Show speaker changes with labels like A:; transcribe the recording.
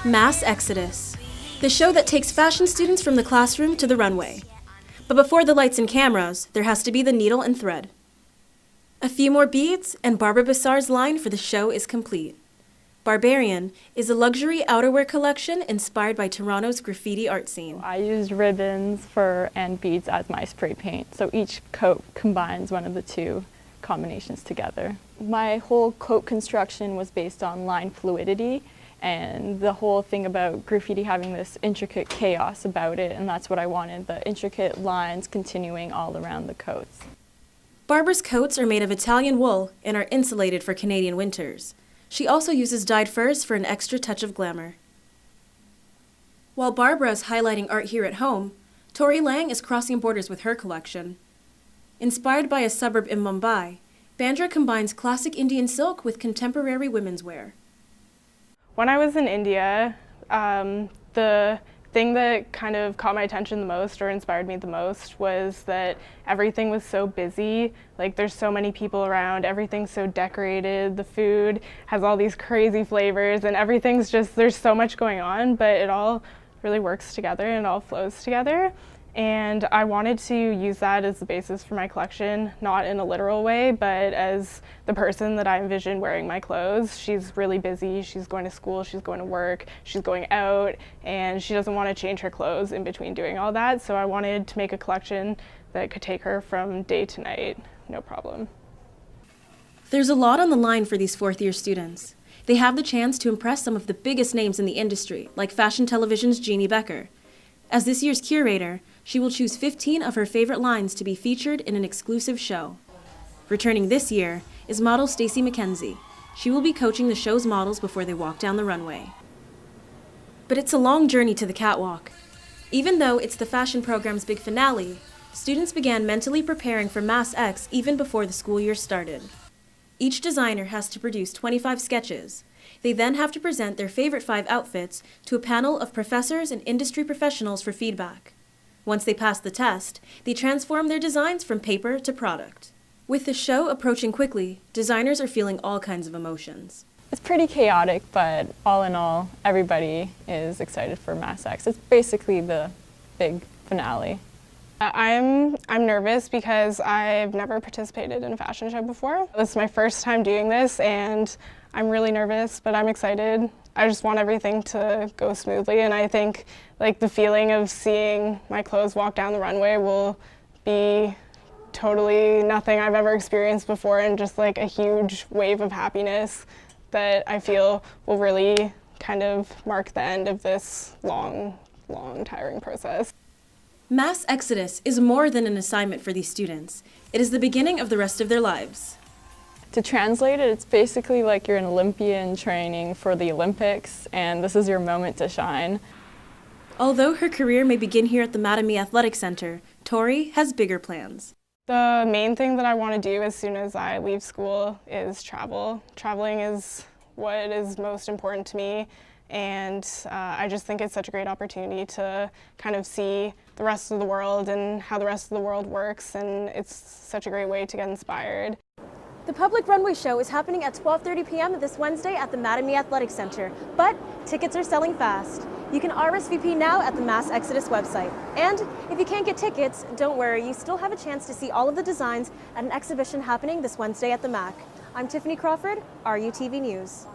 A: Mass Exodus, the show that takes fashion students from the classroom to the runway. But before the lights and cameras, there has to be the needle and thread. A few more beads, and Barbara Bassar's line for the show is complete. Barbarian is a luxury outerwear collection inspired by Toronto's graffiti art scene.
B: I used ribbons and beads as my spray paint, so each coat combines one of the two combinations together. My whole coat construction was based on line fluidity, and the whole thing about graffiti having this intricate chaos about it, and that's what I wanted, the intricate lines continuing all around the coats.
A: Barbara's coats are made of Italian wool and are insulated for Canadian winters. She also uses dyed furs for an extra touch of glamour. While Barbara is highlighting art here at home, Tori Lang is crossing borders with her collection. Inspired by a suburb in Mumbai, Bandra combines classic Indian silk with contemporary women's wear.
B: When I was in India, the thing that kind of caught my attention the most or inspired me the most was that everything was so busy. Like, there's so many people around, everything's so decorated, the food has all these crazy flavors, and everything's just, there's so much going on, but it all really works together and it all flows together. And I wanted to use that as the basis for my collection, not in a literal way, but as the person that I envision wearing my clothes. She's really busy, she's going to school, she's going to work, she's going out, and she doesn't want to change her clothes in between doing all that. So I wanted to make a collection that could take her from day to night, no problem.
A: There's a lot on the line for these fourth-year students. They have the chance to impress some of the biggest names in the industry, like fashion television's Jeannie Becker. As this year's curator, she will choose 15 of her favorite lines to be featured in an exclusive show. Returning this year is model Stacey McKenzie. She will be coaching the show's models before they walk down the runway. But it's a long journey to the catwalk. Even though it's the fashion program's big finale, students began mentally preparing for Mass X even before the school year started. Each designer has to produce 25 sketches. They then have to present their favorite 5 outfits to a panel of professors and industry professionals for feedback. Once they pass the test, they transform their designs from paper to product. With the show approaching quickly, designers are feeling all kinds of emotions.
B: It's pretty chaotic, but all in all, everybody is excited for Mass X. It's basically the big finale. I'm nervous because I've never participated in a fashion show before. This is my first time doing this, and I'm really nervous, but I'm excited. I just want everything to go smoothly, and I think like the feeling of seeing my clothes walk down the runway will be totally nothing I've ever experienced before, and just like a huge wave of happiness that I feel will really kind of mark the end of this long, tiring process.
A: Mass Exodus is more than an assignment for these students. It is the beginning of the rest of their lives.
B: To translate it, it's basically like you're an Olympian training for the Olympics, and this is your moment to shine.
A: Although her career may begin here at the Madame Athletic Center, Tori has bigger plans.
B: The main thing that I want to do as soon as I leave school is travel. Traveling is what is most important to me, and I just think it's such a great opportunity to kind of see the rest of the world and how the rest of the world works, and it's such a great way to get inspired.
A: The public runway show is happening at 12:30 p.m. this Wednesday at the Madame Athletic Center, but tickets are selling fast. You can RSVP now at the Mass Exodus website. And if you can't get tickets, don't worry, you still have a chance to see all of the designs at an exhibition happening this Wednesday at the MAC. I'm Tiffany Crawford, RUTV News.